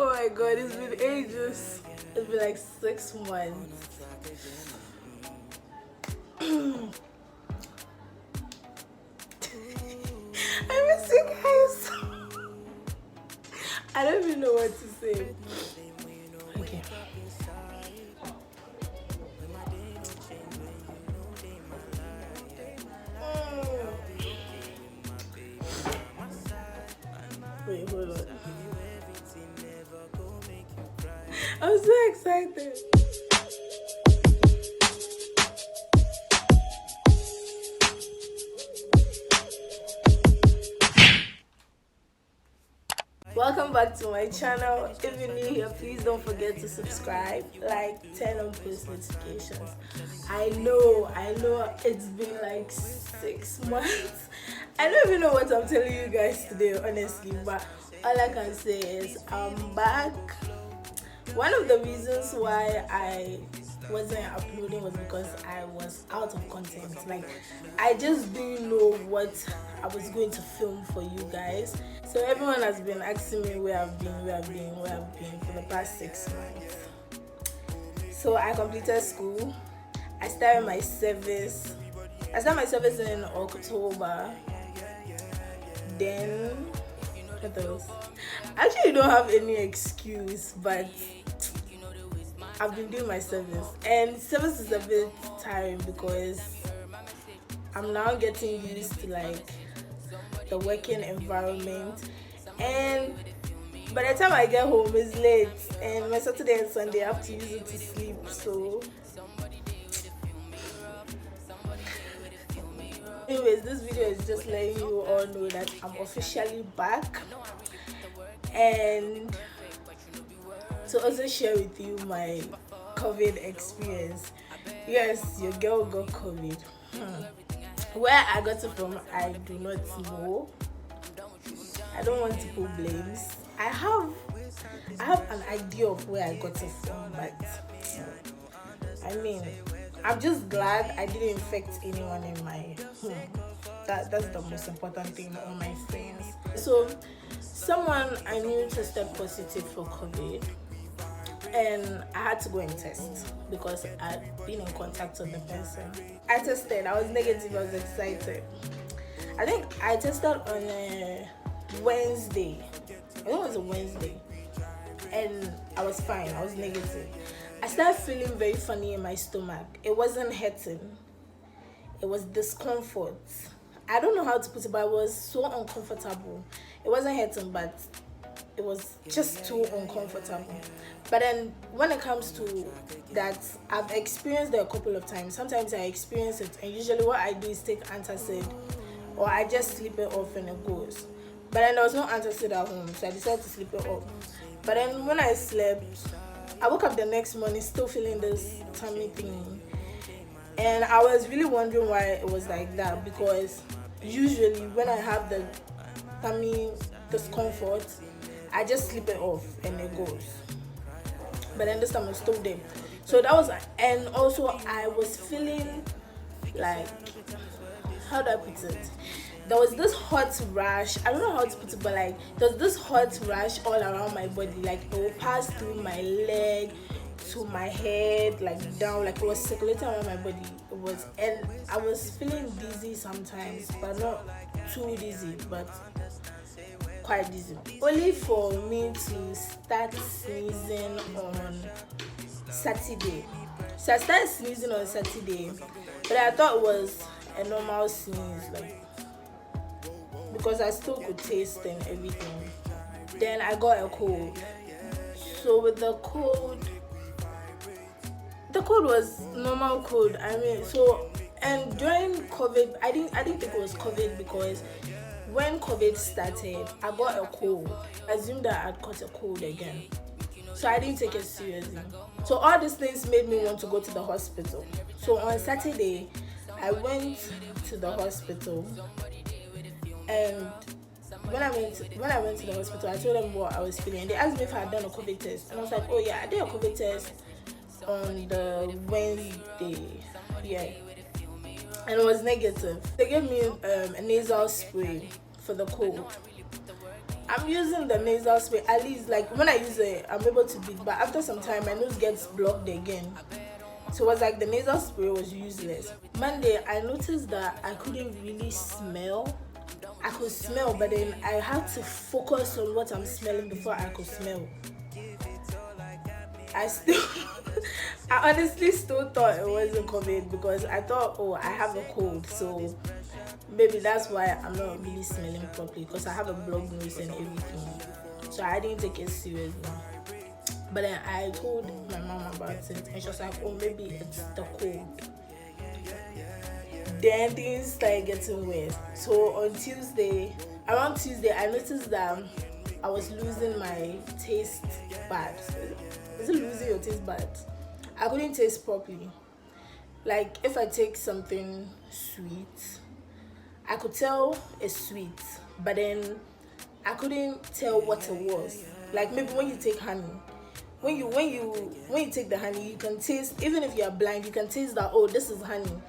Oh my god, it's been ages. It's been like 6 months. I miss you guys. I don't even know what to say. Okay. Wait, hold on. I'm so excited. Welcome back to my channel. If you're new here, please don't forget to subscribe, like, turn on post notifications. I know it's been like 6 months. I don't even know what I'm telling you guys today, honestly, but all I can say is I'm back. One of the reasons why I wasn't uploading was because I was out of content. Like, I just didn't know what I was going to film for you guys. So everyone has been asking me where I've been for the past 6 months. So I completed school. I started my service. I started my service in October. Then what else? I actually don't have any excuse, but I've been doing my service, and service is a bit tiring because I'm now getting used to like the working environment, and by the time I get home it's late, and my Saturday and Sunday I have to use it to sleep. So anyways, this video is just letting you all know that I'm officially back, and to also share with you my COVID experience. Yes, your girl got COVID. Where I got it from, I do not know. I don't want to put blames. I have an idea of where I got it from, but I mean, I'm just glad I didn't infect anyone in my home. That's the most important thing on my friends. So someone I knew tested positive for COVID, and I had to go and test because I'd been in contact with the person. I tested, I was negative, I was excited. I think I tested on a Wednesday. I think it was a Wednesday. And I was fine, I was negative. I started feeling very funny in my stomach. It wasn't hurting. It was discomfort. I don't know how to put it, but it was so uncomfortable. It wasn't hurting, but it was just too uncomfortable. But then when it comes to that, I've experienced it a couple of times. Sometimes I experience it, and usually what I do is take antacid, or I just sleep it off and it goes. But then there was no antacid at home, so I decided to sleep it off. But then when I slept, I woke up the next morning still feeling this tummy thing, and I was really wondering why it was like that, because usually when I have the tummy discomfort, I just sleep it off and it goes. But then this time it's still there. So that was, and also I was feeling like, how do I put it? There was this hot rash. I don't know how to put it, but like there's this hot rash all around my body. Like it will pass through my leg to my head, like down, like it was circulating around my body. It was, and I was feeling dizzy sometimes, but not too dizzy, but quite dizzy. Only for me to start sneezing on Saturday. So I started sneezing on Saturday, but I thought it was a normal sneeze, like, because I still could taste and everything. Then I got a cold. So with the cold was normal cold. I mean, so, and during COVID, I didn't think it was COVID, because when COVID started, I got a cold. I assumed that I'd caught a cold again. So I didn't take it seriously. So all these things made me want to go to the hospital. So on Saturday, I went to the hospital, and when I went to the hospital, I told them what I was feeling. They asked me if I had done a COVID test, and I was like, oh yeah, I did a COVID test on the Wednesday. Yeah. And it was negative. They gave me a nasal spray for the cold. I'm using the nasal spray. At least, like when I use it, I'm able to breathe. But after some time, my nose gets blocked again. So it was like the nasal spray was useless. Monday, I noticed that I couldn't really smell. I could smell, but then I had to focus on what I'm smelling before I could smell. I still, I honestly still thought it wasn't COVID because I thought, oh, I have a cold, so maybe that's why I'm not really smelling properly because I have a blocked nose and everything. So I didn't take it seriously. But then I told my mom about it, and she was like, oh, maybe it's the cold. Then things started getting worse. So on Tuesday, around Tuesday, I noticed that I was losing my taste buds. Is it losing your taste buds? I couldn't taste properly. Like if I take something sweet, I could tell it's sweet, but then I couldn't tell what it was. Like maybe when you take honey, when you take the honey, you can taste. Even if you are blind, you can taste that, oh, this is honey.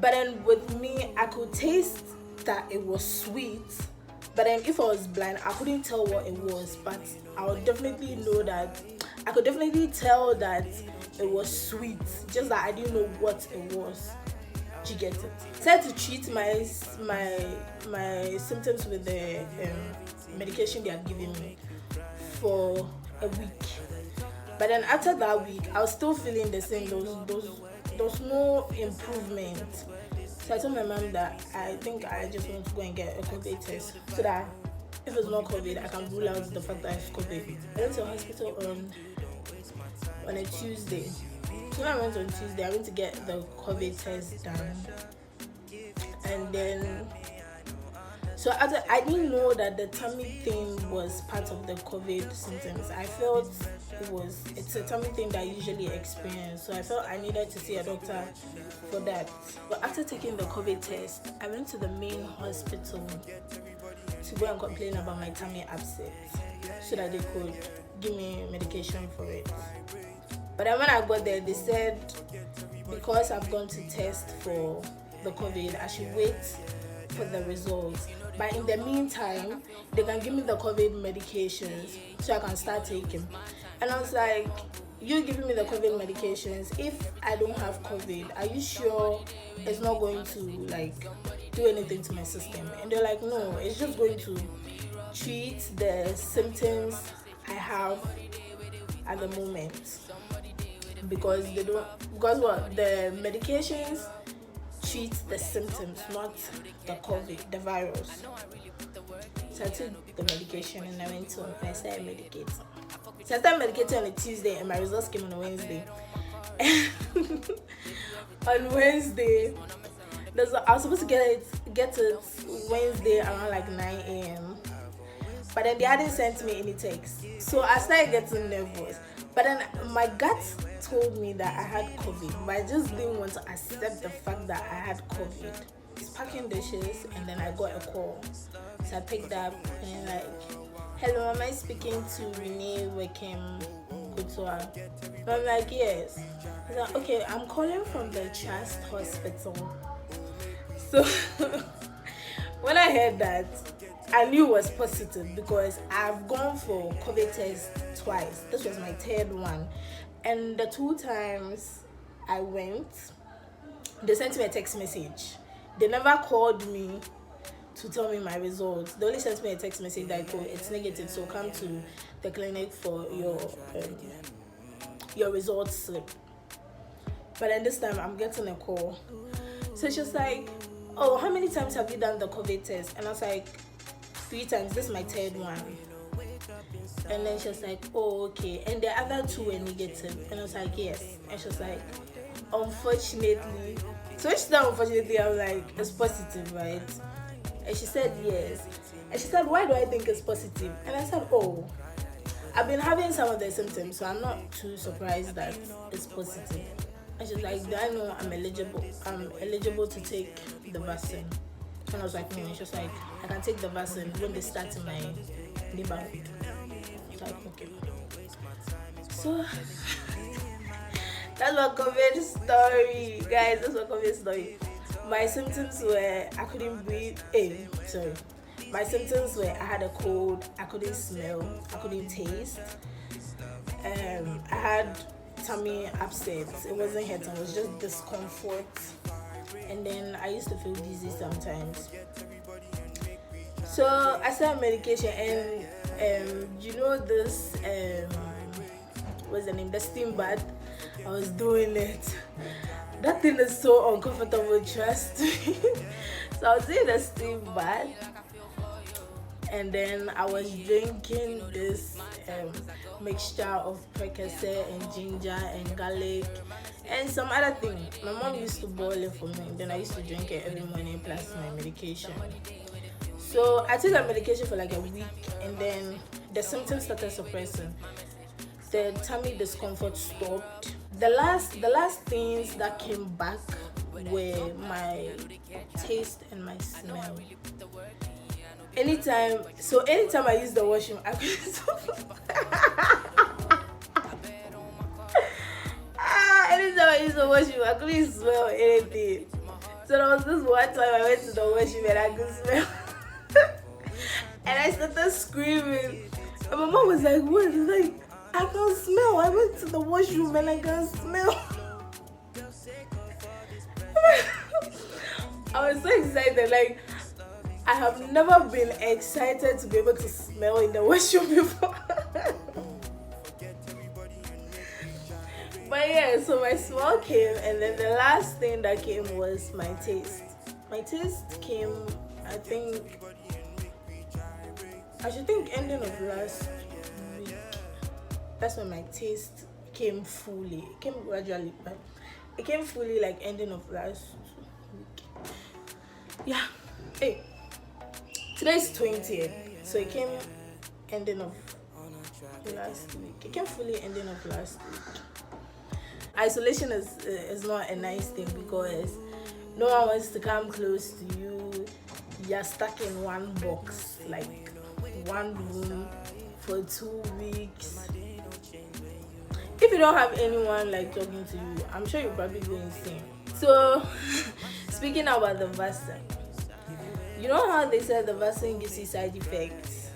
But then with me, I could taste that it was sweet. But then if I was blind, I couldn't tell what it was. But I would definitely know that. I could definitely tell that it was sweet. Just that I didn't know what it was. Do you get it? So I had to treat my symptoms with the medication they had given me for a week. But then after that week, I was still feeling the same. There was no improvement. So I told my mom that I think I just want to go and get a COVID test so that if it's not COVID, I can rule out the fact that it's COVID. I went to the hospital on a Tuesday. So when I went on Tuesday, I went to get the COVID test done. And then, so after, I didn't know that the tummy thing was part of the COVID symptoms. I felt it's a tummy thing that I usually experience. So I felt I needed to see a doctor for that. But after taking the COVID test, I went to the main hospital to go and complain about my tummy upset so that they could give me medication for it. But then when I got there, they said because I've gone to test for the COVID, I should wait for the results. But in the meantime, they can give me the COVID medications so I can start taking. And I was like, you're giving me the COVID medications. If I don't have COVID, are you sure it's not going to like do anything to my system? And they're like, no, it's just going to treat the symptoms I have at the moment. Because the medications treat the symptoms, not the COVID, the virus. So I took the medication and I went to I started medicating. So I started medicating on a Tuesday and my results came on a Wednesday. On Wednesday, I was supposed to get it Wednesday around like 9 a.m. But then they hadn't sent me any text. So I started getting nervous. But then my gut told me that I had COVID, but I just didn't want to accept the fact that I had COVID. I was packing dishes and then I got a call. So I picked up and like, hello, am I speaking to Renee Wekem Kutua? And I'm like, yes. I was like, okay, I'm calling from the Trust Hospital. So when I heard that, I knew it was positive because I've gone for COVID test twice. This was my third one. And the 2 times I went, they sent me a text message. They never called me to tell me my results. They only sent me a text message that it's negative, so come to the clinic for your results slip. But then this time I'm getting a call. So she's like, oh, how many times have you done the COVID test? And I was like, 3 times. This is my 3rd one. And then she was like, oh, okay. And the other 2 were negative. And I was like, yes. And she was like, unfortunately. So when she said unfortunately, I was like, it's positive, right? And she said yes. And she said, why do I think it's positive? And I said, oh, I've been having some of the symptoms, so I'm not too surprised that it's positive. And she's like, do I know I'm eligible to take the vaccine? And I was like, no. And she was like, I can take the vaccine when they start in my neighborhood. I was like, okay. So that's my COVID story, guys. That's my COVID story. My symptoms were I couldn't breathe. My symptoms were I had a cold, I couldn't smell, I couldn't taste. I had tummy upset. It wasn't headache, it was just discomfort. And then I used to feel dizzy sometimes. So I started medication, and you know this what's the name? The steam bath. I was doing it. That thing is so uncomfortable, trust me. So I was doing the steam bath, and then I was drinking this mixture of Percocet and ginger and garlic and some other thing. My mom used to boil it for me, then I used to drink it every morning plus my medication. So I took that medication for like a week, and then the symptoms started suppressing. The tummy discomfort stopped. The last things that came back were my taste and my smell. Anytime I use the washroom, I anytime I use the washroom, I couldn't smell anything. So there was this one time I went to the washroom and I could smell. And I started screaming. And my mom was like, what? Like, I can't smell. I went to the washroom and I can't smell. I was so excited. Like, I have never been excited to be able to smell in the washroom before. But yeah, so my smell came, and then the last thing that came was my taste. My taste came, I should think ending of last week. That's when my taste came fully. It came gradually, but it came fully like ending of last week. Yeah. Hey, today's 20th, so it came ending of last week. It came fully ending of last week. Isolation is not a nice thing because no one wants to come close to you. You're stuck in one box, like one room for 2 weeks. If you don't have anyone like talking to you, I'm sure you're probably going insane. So speaking about the vaccine, you know how they said the vaccine gives you side effects,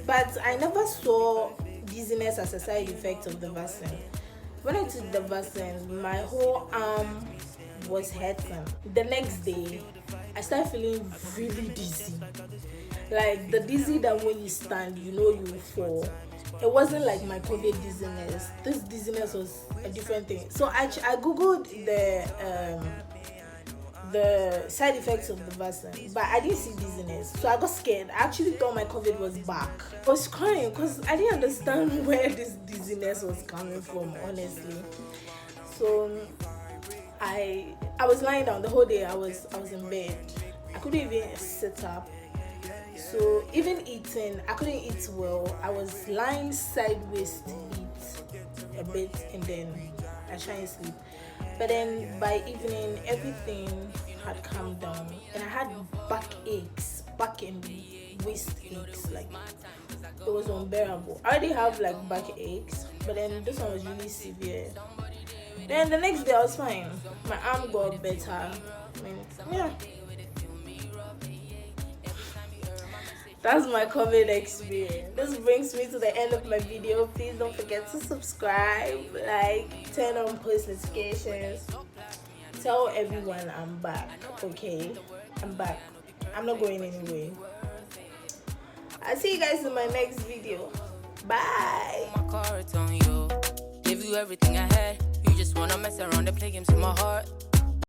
but I never saw dizziness as a side effect of the vaccine. When I took the vaccine, my whole arm was hurting. The next day, I started feeling really dizzy. Like the dizzy that when you stand, you know you will fall. It wasn't like my COVID dizziness. This dizziness was a different thing. So I googled the side effects of the vaccine, but I didn't see dizziness. So I got scared. I actually thought my COVID was back. I was crying because I didn't understand where this dizziness was coming from, honestly. So I was lying down the whole day. I was in bed. I couldn't even sit up. So even eating, I couldn't eat well. I was lying sideways to eat a bit, and then I try and sleep. But then by evening, everything had calmed down, and I had back and waist aches. Like it was unbearable. I already have like back aches, but then this one was really severe. Then the next day I was fine. My arm got better. I mean, yeah. That's my COVID experience. This brings me to the end of my video. Please don't forget to subscribe, like, turn on post notifications. Tell everyone I'm back, okay? I'm back. I'm not going anywhere. I'll see you guys in my next video. Bye. My cards on you. Give you everything I had. You just wanna mess around and play games with my heart.